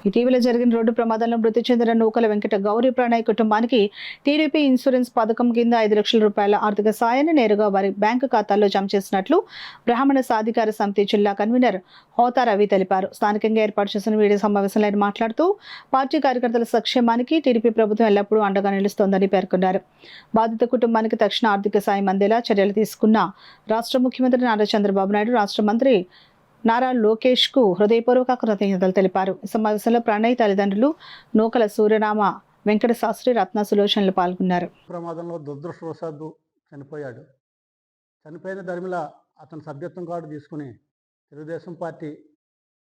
ఇటీవల జరిగిన రోడ్డు ప్రమాదంలో మృతి చెందిన నూకల వెంకట గౌరీ ప్రణయ్ కుటుంబానికి టీడీపీ ఇన్సూరెన్స్ పథకం కింద 5 లక్షల రూపాయల ఆర్థిక సాయాన్ని నేరుగా వారి బ్యాంకు ఖాతాల్లో జమ చేసినట్లు బ్రాహ్మణ సాధికార సమితి జిల్లా కన్వీనర్ హోతా రవి తెలిపారు. స్థానికంగా ఏర్పాటు చేసిన వీడియో సమావేశంలో ఆయన మాట్లాడుతూ పార్టీ కార్యకర్తల సంక్షేమానికి టీడీపీ ప్రభుత్వం ఎల్లప్పుడూ అండగా నిలుస్తోందని పేర్కొన్నారు. బాధిత కుటుంబానికి తక్షణ ఆర్థిక సాయం అందేలా చర్యలు తీసుకున్న రాష్ట్ర ముఖ్యమంత్రి నారా చంద్రబాబు నాయుడు, రాష్ట్ర మంత్రి నారా లోకేష్ కు హృదయపూర్వక కృతజ్ఞతలు తెలిపారు. ఈ సమావేశంలో ప్రణయ్ తల్లిదండ్రులు నూకల సూర్యరామ, వెంకట శాస్త్రి, రత్న సులోచనలు పాల్గొన్నారు. ప్రమాదంలో దురదృష్టవశాత్తు చనిపోయాడు. చనిపోయిన దరిమిలా అతని సభ్యత్వం కార్డు తీసుకుని తెలుగుదేశం పార్టీ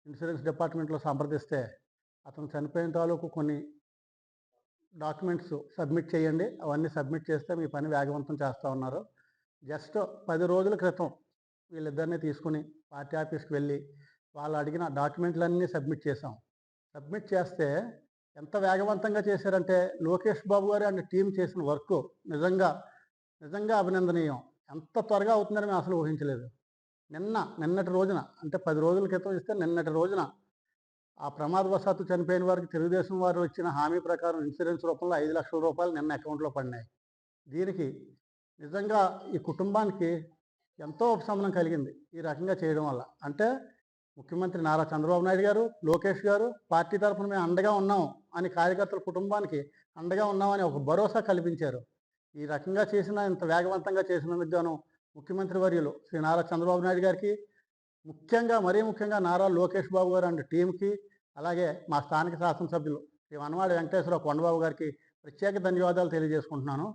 ఇన్సూరెన్స్ డిపార్ట్మెంట్లో సంప్రదిస్తే అతను చనిపోయిన తాలూకు కొన్ని డాక్యుమెంట్స్ సబ్మిట్ చేయండి, అవన్నీ సబ్మిట్ చేస్తే మీ పని వేగవంతం చేస్తూ ఉన్నారు. జస్ట్ 10 రోజుల క్రితం వీళ్ళిద్దరిని తీసుకుని పార్టీ ఆఫీస్కి వెళ్ళి వాళ్ళు అడిగిన డాక్యుమెంట్లన్నీ సబ్మిట్ చేసాం. సబ్మిట్ చేస్తే ఎంత వేగవంతంగా చేశారంటే లోకేష్ బాబు గారు అండ్ టీం చేసిన వర్క్ నిజంగా అభినందనీయం. ఎంత త్వరగా అవుతుందని మేము అసలు ఊహించలేదు. నిన్నటి రోజున, అంటే 10 రోజుల క్రితం ఇస్తే నిన్నటి రోజున ఆ ప్రమాదవశాత్తు చనిపోయిన వారికి తెలుగుదేశం వారు ఇచ్చిన హామీ ప్రకారం ఇన్సూరెన్స్ రూపంలో 5 లక్షల రూపాయలు నిన్న అకౌంట్లో పడినాయి. దీనికి నిజంగా ఈ కుటుంబానికి ఎంతో ఉపశమనం కలిగింది ఈ రకంగా చేయడం వల్ల. అంటే ముఖ్యమంత్రి నారా చంద్రబాబు నాయుడు గారు, లోకేష్ గారు పార్టీ తరఫున మేము అండగా ఉన్నాం అని కార్యకర్తల కుటుంబానికి అండగా ఉన్నామని ఒక భరోసా కల్పించారు. ఈ రకంగా ఇంత వేగవంతంగా చేసినందుకు గాను ముఖ్యమంత్రి వర్యులు శ్రీ నారా చంద్రబాబు నాయుడు గారికి, మరీ ముఖ్యంగా నారా లోకేష్ బాబు గారు అండ్ టీంకి, అలాగే మా స్థానిక శాసనసభ్యులు శ్రీ వనమాడి వెంకటేశ్వరరావు కొండబాబు గారికి ప్రత్యేక ధన్యవాదాలు తెలియజేసుకుంటున్నాను.